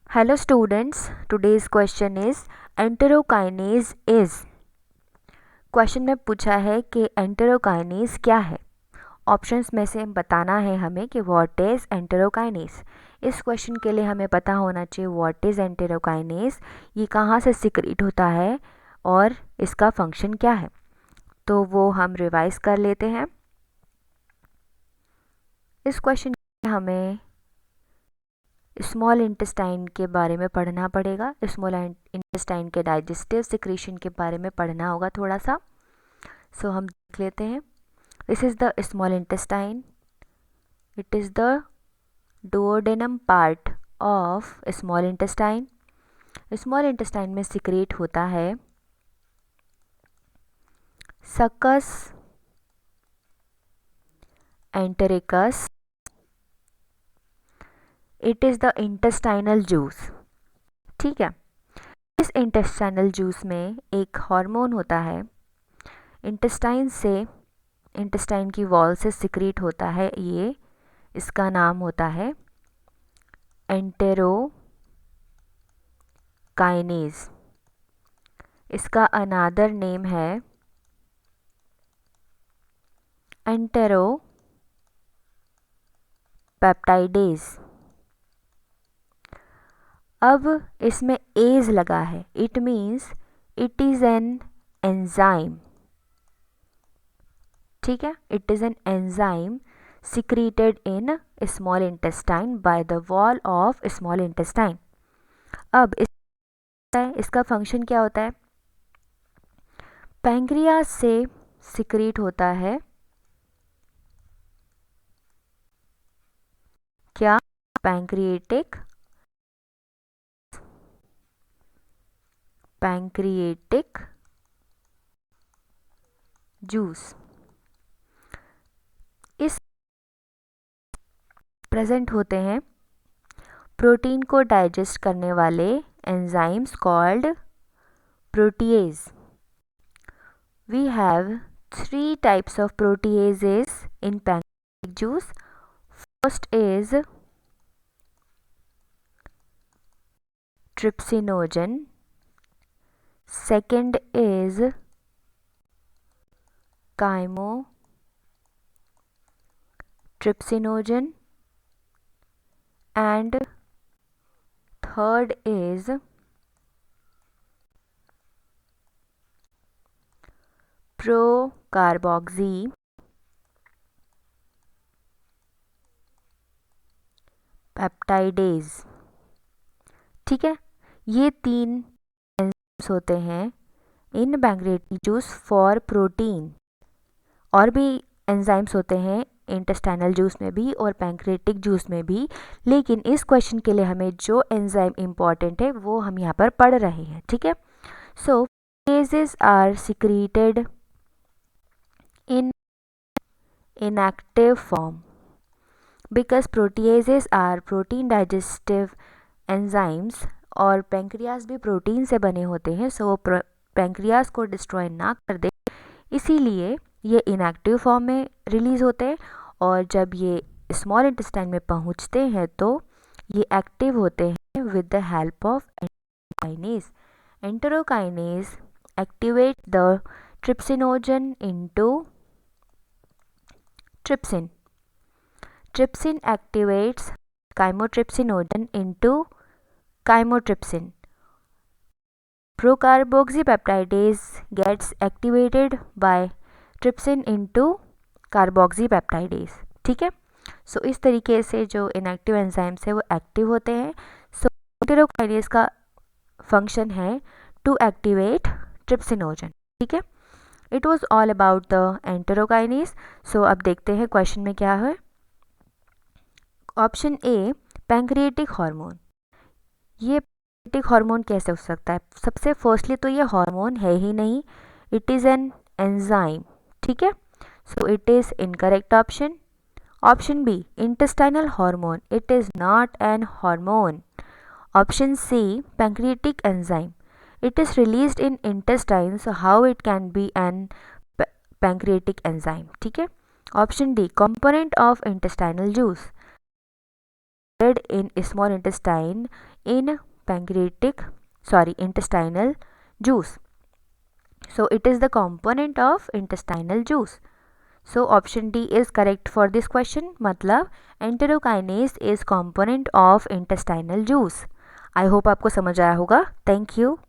Hello students, today's question is enterokinase is। Question में पूछा है कि एंटेरोकाइनेज क्या है। ऑप्शंस में से बताना है हमें कि व्हाट इज़ एंटेरोकाइनेज। इस क्वेश्चन के लिए हमें पता होना चाहिए व्हाट इज़ एंटेरोकाइनेज, ये कहाँ से सीक्रेट होता है और इसका फंक्शन क्या है। तो वो हम रिवाइज कर लेते हैं। इस क्वेश्चन में हमें स्मॉल इंटेस्टाइन के बारे में पढ़ना पड़ेगा। स्मॉल इंटेस्टाइन के डाइजेस्टिव सिक्रीशन के बारे में पढ़ना होगा थोड़ा सा। सो हम देख लेते हैं। This is the small intestine. It is the duodenum part of small intestine. Small intestine में सिक्रेट होता है सकस entericus. It is the intestinal juice. ठीक है, इस इंटेस्टाइनल जूस में एक हार्मोन होता है, इंटेस्टाइन की वॉल से सिक्रीट होता है। ये इसका नाम होता है एंटेरोकाइनेज। इसका अनादर नेम है एंटेरोपेप्टाइडेज। अब इसमें एज लगा है, it means it is an enzyme. ठीक है, it is an enzyme secreted in small intestine by the wall of small intestine। अब इसका फंक्शन क्या होता है। पैंक्रियाज से सिक्रीट होता है क्या, पैंक्रिएटिक जूस। इस प्रेजेंट होते हैं प्रोटीन को डाइजेस्ट करने वाले enzymes called protease. We have 3 types of proteases in pancreatic juice। First is trypsinogen, second is chymotrypsinogen, and third is procarboxypeptidase। ठीक है, ये 3 एंजाइम्स होते हैं इन पैंक्रियाटिक जूस फॉर प्रोटीन। और भी एंजाइम्स होते हैं इंटेस्टाइनल जूस में भी और पैंक्रियाटिक जूस में भी, लेकिन इस क्वेश्चन के लिए हमें जो एंजाइम इम्पॉर्टेंट है वो हम यहाँ पर पढ़ रहे हैं। ठीक है, so proteases are secreted in inactive form because proteases are protein digestive enzymes और पैंक्रियाज भी प्रोटीन से बने होते हैं। सो पैंक्रियाज को डिस्ट्रॉय ना कर दे, इसीलिए ये इनएक्टिव फॉर्म में रिलीज होते हैं, और जब ये स्मॉल इंटेस्टाइन में पहुंचते हैं तो ये एक्टिव होते हैं with the help of enterokinase. Enterokinase activate the trypsinogen into trypsin। Trypsin activates chymotrypsinogen into chymotrypsin। Procarboxypeptidase gets activated by trypsin into carboxypeptidase। ठीक है, सो इस तरीके से जो इनएक्टिव एंजाइम्स है वो एक्टिव होते हैं। सो एंटेरोकाइनेज का फंक्शन है टू एक्टिवेट ट्रिप्सिनोजन। ठीक है, it was all about the enterokinase. So अब देखते हैं क्वेश्चन में क्या है। Option A pancreatic hormone. ये पैंक्रिएटिक हार्मोन कैसे हो सकता है। सबसे फर्स्टली तो ये हार्मोन है ही नहीं, इट इज़ एन एंजाइम। ठीक है, so it is incorrect option. Option B intestinal hormone, it is not an hormone. Option C pancreatic enzyme, it is released in intestine, so how it can be an pancreatic enzyme। ठीक है, option D component of intestinal juice, in small intestine in intestinal juice. So it is the component of intestinal juice. So option D is correct for this question. मतलब enterokinase is component of intestinal juice. I hope आपको समझ आया होगा. Thank you.